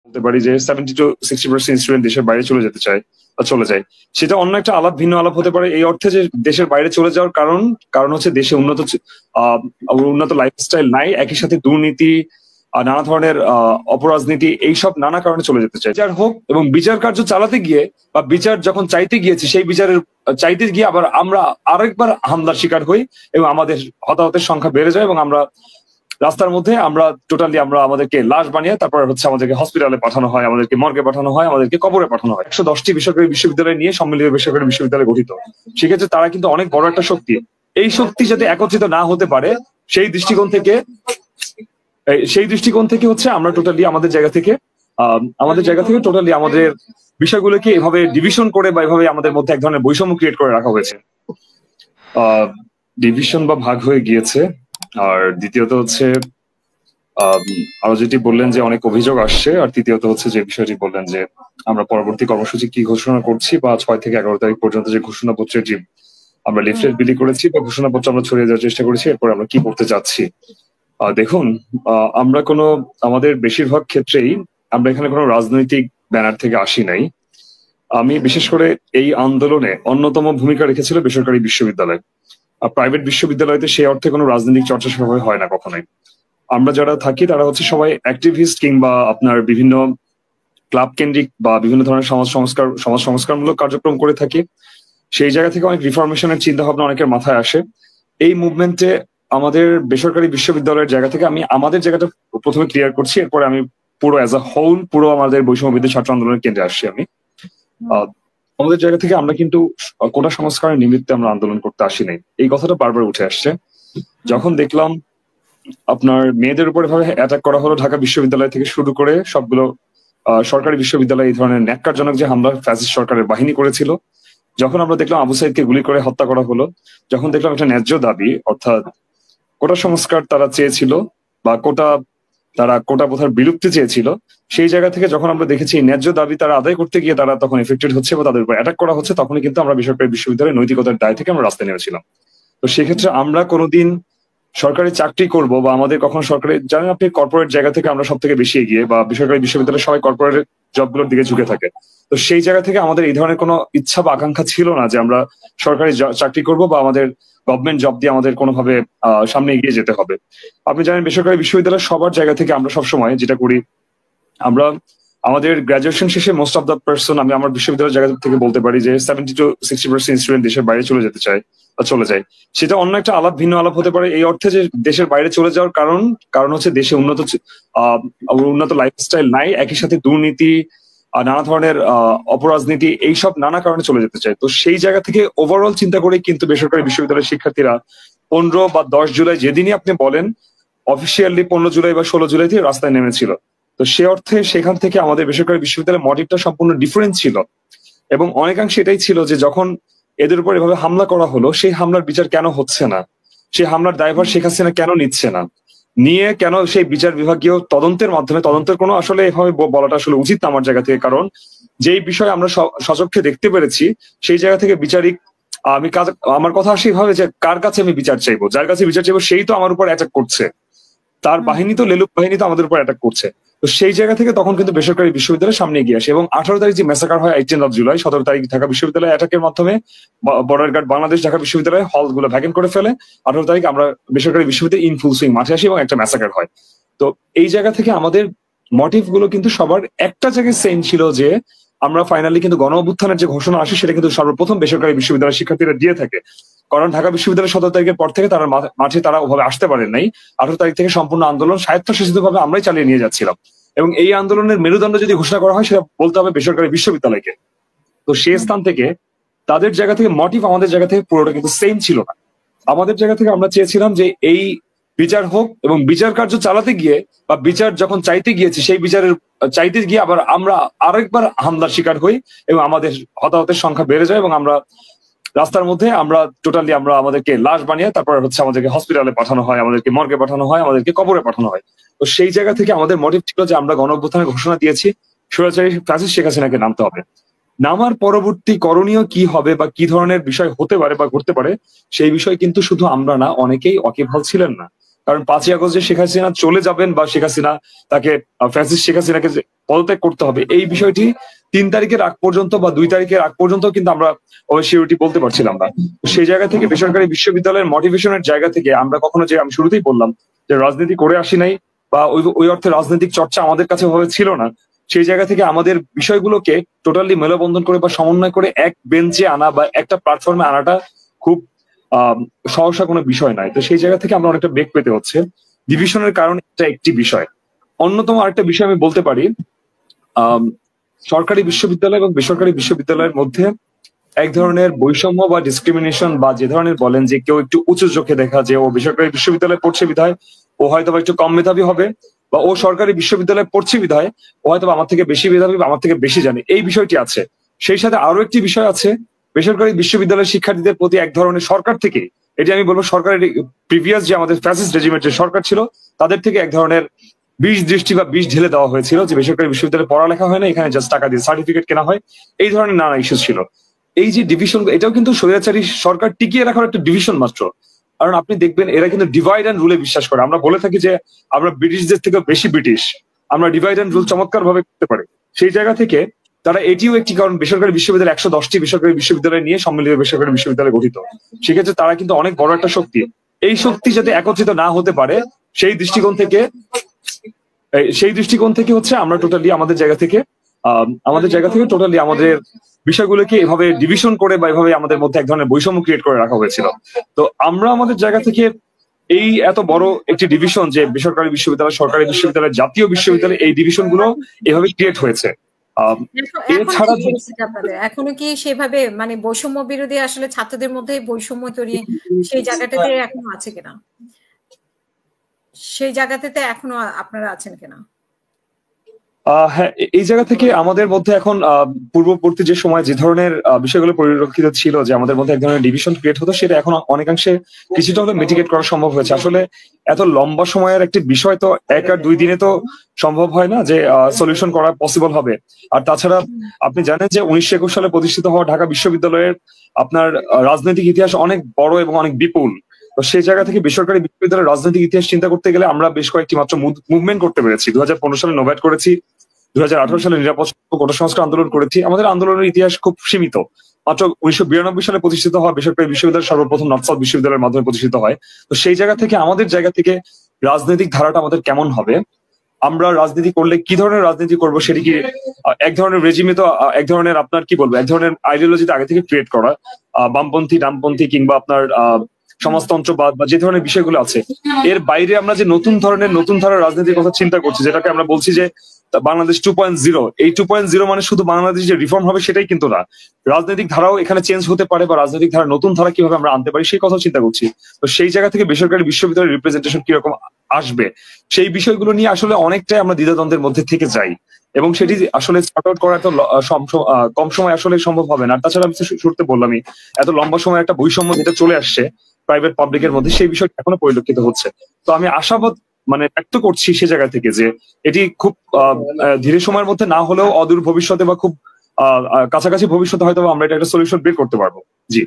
বলতে পারি যে 70-60% স্টুডেন্ট দেশের বাইরে চলে যেতে চায় বা চলে যায়। সেটা অন্য একটা আলাপ, ভিন্ন আলাপ হতে পারে এই অর্থে যে দেশের বাইরে চলে যাওয়ার কারণ হচ্ছে দেশে আহ উন্নত লাইফস্টাইল নাই, একই সাথে দুর্নীতি, নানা ধরনের অপরাজনীতি, এইসব নানা কারণে চলে যেতে চায়। বিচার হোক এবং বিচার কার্য চালাতে গিয়ে বা বিচার যখন চাইতে গিয়েছি সেই বিচারের চাইতে গিয়ে আবার আমরা আরেকবার হামলার শিকার হই এবং আমাদের হতাহতের সংখ্যা বেড়ে যায় এবং আমরা রাস্তার মধ্যে আমরা আমাদেরকে লাশ বানিয়ে তারপর হচ্ছে আমাদেরকে হসপিটালে পাঠানো হয়, আমাদেরকে মর্গে পাঠানো হয়, আমাদেরকে কবরে পাঠানো হয়। 110টি বেসরকারি বিশ্ববিদ্যালয় নিয়ে সম্মিলিত বেসরকারি বিশ্ববিদ্যালয় গঠিত। সেক্ষেত্রে তারা কিন্তু অনেক বড় একটা শক্তি। এই শক্তি যাতে একত্রিত না হতে পারে সেই দৃষ্টিকোণ থেকে হচ্ছে আমরা টোটালি আমাদের জায়গা থেকে টোটালি আমাদের বিষয়গুলোকে এভাবে ডিভিশন করে বা এভাবে আমাদের মধ্যে এক ধরনের বৈষম্য ক্রিয়েট করে রাখা হয়েছে। ডিভিশন বা ভাগ হয়ে গিয়েছে। আর দ্বিতীয়ত হচ্ছে আরো যেটি বললেন যে অনেক অভিযোগ আসছে, আর তৃতীয়ত হচ্ছে যে বিষয়টি বললেন যে আমরা পরবর্তী কর্মসূচি কি ঘোষণা করছি বা 6 থেকে 11 তারিখ পর্যন্ত যে ঘোষণাপত্রের যে আমরা লিফলেট বিলি করেছি বা ঘোষণাপত্র আমরা ছড়িয়ে দেওয়ার চেষ্টা করেছি, এরপর আমরা কি করতে যাচ্ছি। দেখুন, আমরা আমাদের বেশিরভাগ ক্ষেত্রেই আমরা এখানে কোনো রাজনৈতিক ব্যানার থেকে আসি নাই। আমি বিশেষ করে এই আন্দোলনে অন্যতম ভূমিকা রেখেছিল বেসরকারি বিশ্ববিদ্যালয়। প্রাইভেট বিশ্ববিদ্যালয়তে সেই অর্থে কোনো রাজনৈতিক চর্চা সেভাবে হয় না কখনোই। আমরা যারা থাকি তারা হচ্ছে সবাই অ্যাক্টিভিস্ট কিংবা আপনার বিভিন্ন ক্লাব কেন্দ্রিক বা বিভিন্ন ধরনের সমাজ সংস্কারমূলক কার্যক্রম করে থাকি। সেই জায়গা থেকে অনেক রিফরমেশনের চিন্তা ভাবনা অনেকের মাথায় আসে। এই মুভমেন্টে আমাদের বেসরকারি বিশ্ববিদ্যালয়ের জায়গা থেকে আমি আমাদের জায়গাটা প্রথমে ক্লিয়ার করছি, এরপরে আমি পুরো অ্যাজ আ হোল পুরো আমাদের বৈষম্য বিরোধী ছাত্র আন্দোলনের কেন্দ্রে আসছি। আমাদের জায়গা থেকে আমরা কিন্তু কোটা সংস্কারের নিমিত্তে আমরা আন্দোলন করতে আসি নাই, এই কথাটা বারবার উঠে আসছে। যখন দেখলাম আপনার মেয়েদের উপর এভাবে অ্যাটাক করা হলো ঢাকা বিশ্ববিদ্যালয় থেকে শুরু করে সবগুলো সরকারি বিশ্ববিদ্যালয়, এই ধরনের ন্যাক্কারজনক যে হামলা ফ্যাসিস্ট সরকারের বাহিনী করেছিল, যখন আমরা দেখলাম আবু সাইদকে গুলি করে হত্যা করা হলো, যখন দেখলাম একটা ন্যায্য দাবি অর্থাৎ কোটা সংস্কার তারা চেয়েছিল বা তারা কোটা প্রথার বিলুপ্তি চেয়েছিল, সেই জায়গা থেকে যখন আমরা দেখেছি ন্যায্য দাবি তারা আদায় করতে গিয়ে তারা তখন এফেক্টেড হচ্ছে বা তাদের উপর অ্যাটাক করা হচ্ছে, তখনই কিন্তু আমরা বেসরকারি বিশ্ববিদ্যালয়ের নৈতিকতার দায় থেকে আমরা রাস্তায় নেমেছিলাম। তো সেক্ষেত্রে আমরা কোনোদিন সরকারি চাকরি করব বা আমাদের কখনো সরকারি, জানেন আপনি কর্পোরেট জায়গা থেকে আমরা সব থেকে বেশি এগিয়ে, বা বেসরকারি বিশ্ববিদ্যালয়ে সবাই কর্পোরেট জবগুলোর দিকে ঝুঁকে থাকে। তো সেই জায়গা থেকে আমাদের এই ধরনের কোনো ইচ্ছা বা আকাঙ্ক্ষা ছিল না যে আমরা সরকারি চাকরি করব বা আমাদের গভর্নমেন্ট জব দিয়ে আমাদের কোনোভাবে সামনে এগিয়ে যেতে হবে। আপনি জানেন বেসরকারি বিশ্ববিদ্যালয় সবার জায়গা থেকে আমরা সবসময় যেটা করি, আমরা আমাদের গ্রাজুয়েশন শেষে মোস্ট অফ দ্য পার্সন, আমি আমার বিশ্ববিদ্যালয়ের জায়গা থেকে বলতে পারি যে 70-60% স্টুডেন্ট দেশের বাইরে চলে যেতে চায় বা চলে যায়। সেটা অন্য একটা আলাপ, ভিন্ন আলাপ হতে পারে এই অর্থে যে দেশের বাইরে চলে যাওয়ার কারণ হচ্ছে দেশে উন্নত লাইফস্টাইল নাই, একই সাথে দুর্নীতি, নানা ধরনের অপরাজনীতি, এইসব নানা কারণে চলে যেতে চায়। তো সেই জায়গা থেকে ওভারঅল চিন্তা করে কিন্তু বেসরকারি বিশ্ববিদ্যালয়ের শিক্ষার্থীরা 15 বা 10 জুলাই, যেদিনই আপনি বলেন, অফিসিয়ালি 15 জুলাই বা 16 জুলাই থেকে রাস্তায় নেমেছিল। তো সে অর্থে সেখান থেকে আমাদের বেসরকারি বিশ্ববিদ্যালয়ের মডেলটা সম্পূর্ণ ডিফারেন্ট ছিল এবং অনেকাংশে এটাই ছিল যে যখন এদের উপর এভাবে হামলা করা হলো, সেই হামলার বিচার কেন হচ্ছে না, সেই হামলার দায়ভার শেখ হাসিনা কেন নিচ্ছে না, নিয়ে কেন সেই বিচার বিভাগীয় তদন্তের মাধ্যমে, তদন্তের কোনো আসলে এভাবে বলাটা আসলে উচিত না আমার জায়গা থেকে, কারণ যেই বিষয় আমরা সচক্ষে দেখতে পেরেছি সেই জায়গা থেকে আমার কথা আসে এইভাবে যে কার কাছে আমি বিচার চাইবো, যার কাছে বিচার চাইবো সেই তো আমার উপর অ্যাটাক করছে, তার বাহিনী তো লেলুক বাহিনী তো আমাদের উপর অ্যাটাক করছে। তো সেই জায়গা থেকে তখন কিন্তু বেসরকারি বিশ্ববিদ্যালয়ের সামনে এগিয়ে আসে এবং 18 তারিখ যে ম্যাসাকার হয় 18 জুলাই, 17 তারিখ ঢাকা বিশ্ববিদ্যালয় অ্যাটাকের মাধ্যমে বর্ডার গার্ড বাংলাদেশ ঢাকা বিশ্ববিদ্যালয় হল গুলো ভ্যাকেন্ট করে ফেলে। 18 তারিখ আমরা বেসরকারি বিশ্ববিদ্যালয় ইন ফুল সুইং মাঠে আসি এবং একটা ম্যাসাকার হয়। তো এই জায়গা থেকে আমাদের মোটিভ গুলো কিন্তু সবার একটা জায়গায় সেম ছিল যে আমরা ফাইনালি কিন্তু গণ অভ্যুত্থানের যে ঘোষণা আসে সেটা কিন্তু সর্বপ্রথম বেসরকারি বিশ্ববিদ্যালয়ের শিক্ষার্থীরা দিয়ে থাকে, কারণ ঢাকা বিশ্ববিদ্যালয় 17 তারিখের পর থেকে তারা মাঠে তারা ওভাবে আসতে পারেন নাই। 18 তারিখ থেকে সম্পূর্ণ আন্দোলন স্বায়ত্তশাসিত ভাবে আমরাই চালিয়ে নিয়ে যাচ্ছিলাম এবং এই আন্দোলনের মেরুদণ্ড যদি ঘোষণা করা হয় সেটা বলতে হবে বেসরকারি বিশ্ববিদ্যালয়কে। তো সেই স্থান থেকে তাদের জায়গা থেকে মোটিভ আমাদের জায়গা থেকে পুরোটা কিন্তু সেম ছিল না। আমাদের জায়গা থেকে আমরা চেয়েছিলাম যে এই বিচার হোক এবং বিচার কার্য চালাতে গিয়ে বা বিচার যখন চাইতে গিয়েছি সেই বিচারের চাইতে গিয়ে আবার আমরা আরেকবার হামলার শিকার হই এবং আমাদের হতাহতের সংখ্যা বেড়ে যায় এবং আমরা রাস্তার মধ্যে আমরা আমাদেরকে লাশ বানিয়ে তারপর হচ্ছে আমাদেরকে হসপিটালে পাঠানো হয়, আমাদেরকে মর্গে পাঠানো হয়, আমাদেরকে কবরে পাঠানো হয়। তো সেই জায়গা থেকে আমাদের মোটিভ ছিল যে আমরা গণ অভ্যুত্থানের ঘোষণা দিয়েছি, স্বৈরাচারী ফ্যাসিস্ট শেখ হাসিনাকে নামতে হবে। নামার পরবর্তী করণীয় কি হবে বা কি ধরনের বিষয় হতে পারে বা ঘটতে পারে সেই বিষয় কিন্তু শুধু আমরা না, অনেকেই ওয়াকিবহাল ছিলেন না। কারণ 5ই আগস্ট যে শেখ হাসিনা চলে যাবেন বা শেখ হাসিনা তাকে ফ্যাসিস্ট শেখ হাসিনাকে যে পদত্যাগ করতে হবে, এই বিষয়টি 3 তারিখের আগ পর্যন্ত বা 2 তারিখের আগ পর্যন্ত কিন্তু আমরা সিউরিটি বলতে পারছিলাম না। সেই জায়গা থেকে বেসরকারি বিশ্ববিদ্যালয়ের মোটিভেশনের জায়গা থেকে আমরা কখনো, যে আমি শুরুতেই বললাম যে রাজনীতি করে আসি নাই বা ওই অর্থে রাজনৈতিক চর্চা আমাদের কাছে ভাবে ছিল না, সেই জায়গা থেকে আমাদের বিষয়গুলোকে টোটালি মেলবন্ধন করে বা সমন্বয় করে এক বেঞ্চে আনা বা একটা প্ল্যাটফর্মে আনাটা খুব সহসা কোনো বিষয় নয়। তো সেই জায়গা থেকে আমরা অনেকটা বেগ পেতে হচ্ছে। ডিভিশনের কারণ এটা একটি বিষয়। অন্যতম আরেকটা বিষয় আমি বলতে পারি, সরকারি বিশ্ববিদ্যালয় এবং বেসরকারি বিশ্ববিদ্যালয়ের মধ্যে এক ধরনের বৈষম্য বা ডিসক্রিমিনেশন, বা যে ধরনের বলেন যে কেউ একটু উঁচু চোখে দেখা, যে ও বেসরকারি বিশ্ববিদ্যালয়ে পড়ছে বিধায় ও হয়তো একটু কম মেধাবী হবে, বা ও সরকারি বিশ্ববিদ্যালয়ে পড়ছে বিধায় ও হয়তো আমার থেকে বেশি মেধাবী বা আমার থেকে বেশি জানে, এই বিষয়টি আছে। সেই সাথে আরো একটি বিষয় আছে, বেসরকারি বিশ্ববিদ্যালয়ের শিক্ষার্থীদের প্রতি এক ধরনের সরকার থেকে, এটি আমি বলবো সরকারের প্রিভিয়াস যে আমাদের ফ্যাসিস্ট রেজিমেন্টের সরকার ছিল তাদের থেকে এক ধরনের বিষ দৃষ্টি বা বিষ ঢেলে দেওয়া হয়েছিল, যে বেসরকারি বিশ্ববিদ্যালয়ে পড়ালেখা হয় না, এখানে জাস্ট টাকা দিয়ে সার্টিফিকেট কেনা হয়, এই ধরনের নানা ইস্যু ছিল। এই যে ডিভিশন, এটাও কিন্তু স্বৈরাচারী সরকার টিকিয়ে রাখার একটা ডিভিশন মাত্র। কারণ আপনি দেখবেন এরা কিন্তু ডিভাইড অ্যান্ড রুলে বিশ্বাস করে। আমরা বলে থাকি যে আমরা ব্রিটিশদের থেকে বেশি ব্রিটিশ, আমরা ডিভাইড অ্যান্ড রুল চমৎকার ভাবে করতে পারি। সেই জায়গা থেকে তারা এটিও একটি কারণ, বেসরকারি বিশ্ববিদ্যালয় 110টি বেসরকারি বিশ্ববিদ্যালয় নিয়ে সম্মিলিত বেসরকারি বিশ্ববিদ্যালয় গঠিত, সেক্ষেত্রে তারা কিন্তু অনেক বড় একটা শক্তি। এই শক্তি যাতে একত্রিত না হতে পারে সেই দৃষ্টিকোণ থেকে হচ্ছে আমরা টোটালি আমাদের জায়গা থেকে টোটালি আমাদের বিষয়গুলোকে এভাবে ডিভিশন করে বা এভাবে আমাদের মধ্যে এক ধরনের বৈষম্য ক্রিয়েট করে রাখা হয়েছিল। তো আমরা আমাদের জায়গা থেকে এই এত বড় একটি ডিভিশন, যে বেসরকারি বিশ্ববিদ্যালয়, সরকারি বিশ্ববিদ্যালয়, জাতীয় বিশ্ববিদ্যালয়, এই ডিভিশন গুলো এভাবে ক্রিয়েট হয়েছে। এছাড়া এখনো কি সেভাবে মানে বৈষম্য বিরোধী আসলে ছাত্রদের মধ্যে বৈষম্য তৈরি সেই জায়গাটাতে এখনো আছে কিনা, সেই জায়গাটাতে এখনো আপনারা আছেন কিনা? হ্যাঁ, এই জায়গা থেকে আমাদের মধ্যে এখন পূর্ববর্তী যে সময় যে ধরনের বিষয়গুলো পরিলক্ষিত ছিল, যে আমাদের মধ্যে এক ধরনের ডিভিশন ক্রিয়েট হতো, সেটা এখন অনেকাংশে কিছুটা হলে মিটিগেট করা সম্ভব হয়েছে। আসলে এত লম্বা সময়ের একটি বিষয় তো 1 আর 2 দিনে তো সম্ভব হয় না যে সলিউশন করা পসিবল হবে। আর তাছাড়া আপনি জানেন যে 1921 সালে প্রতিষ্ঠিত হওয়া ঢাকা বিশ্ববিদ্যালয়ের আপনার রাজনৈতিক ইতিহাস অনেক বড় এবং অনেক বিপুল। তো সেই জায়গা থেকে বেসরকারি বিশ্ববিদ্যালয়ের রাজনৈতিক ইতিহাস চিন্তা করতে গেলে আমরা বেশ কয়েকটি মাত্র মুভমেন্ট করতে পেরেছি। 2015 সালে নোভেট করেছি, 2018 সালে নিরাপদ কোটা সংস্কার আন্দোলন করেছি। আমাদের আন্দোলনের ইতিহাস খুব সীমিত। মাত্র 1992 সালে প্রতিষ্ঠিত হওয়া বেসরকারি বিশ্ববিদ্যালয় সর্বপ্রথম নর্থ সাউথ বিশ্ববিদ্যালয়ের মাধ্যমে প্রতিষ্ঠিত হয়। তো সেই জায়গা থেকে আমাদের জায়গা থেকে রাজনৈতিক ধারাটা আমাদের কেমন হবে, আমরা রাজনীতি করলে কি ধরনের রাজনীতি করবো, সেটি কি এক ধরনের রেজিমে, তো এক ধরনের আপনার কি বলবো, এক ধরনের আইডিওলজিতে আগে থেকে ক্রিয়েট করা, বামপন্থী, ডানপন্থী কিংবা আপনার সমাজতন্ত্রবাদ বা যে ধরনের বিষয়গুলো আছে, এর বাইরে আমরা যে নতুন ধারার রাজনীতির কথা চিন্তা করছি, যেটাকে আমরা বলছি যে বাংলাদেশ 2.0, এই 2.0 মানে শুধু বাংলাদেশ যে রিফর্ম হবে সেটাই কিন্তু না, রাজনৈতিক ধারাও এখানে চেঞ্জ হতে পারে, বা রাজনৈতিক ধারা নতুন ধারা কিভাবে আমরা আনতে পারি সেই কথা চিন্তা করছি। তো সেই জায়গা থেকে বেসরকারি বিশ্ববিদ্যালয়ের রিপ্রেজেন্টেশন কিরকম আসবে, সেই বিষয়গুলো নিয়ে আসলে অনেকটাই আমরা দ্বিধাদ্বন্দ্বের মধ্যে থেকে যাই, এবং সেটি আসলে স্টার্ট আউট করা এত কম সময় আসলে সম্ভব হবে না। আর তাছাড়া আমি শুরুতে বললামই, এত লম্বা সময় একটা বৈষম্য যেটা চলে আসছে প্রাইভেট পাবলিকের মধ্যে, সেই বিষয়টা এখনো পরিলক্ষিত হচ্ছে। তো আমি আশাবাদ ব্যক্ত করছি সে জায়গা থেকে যে এটি খুব ধীরে সময়ের মধ্যে না হলেও অদূর ভবিষ্যতে বা খুব কাছাকাছি ভবিষ্যতে হয়তো আমরা এটা একটা সলিউশন বের করতে পারবো। জি।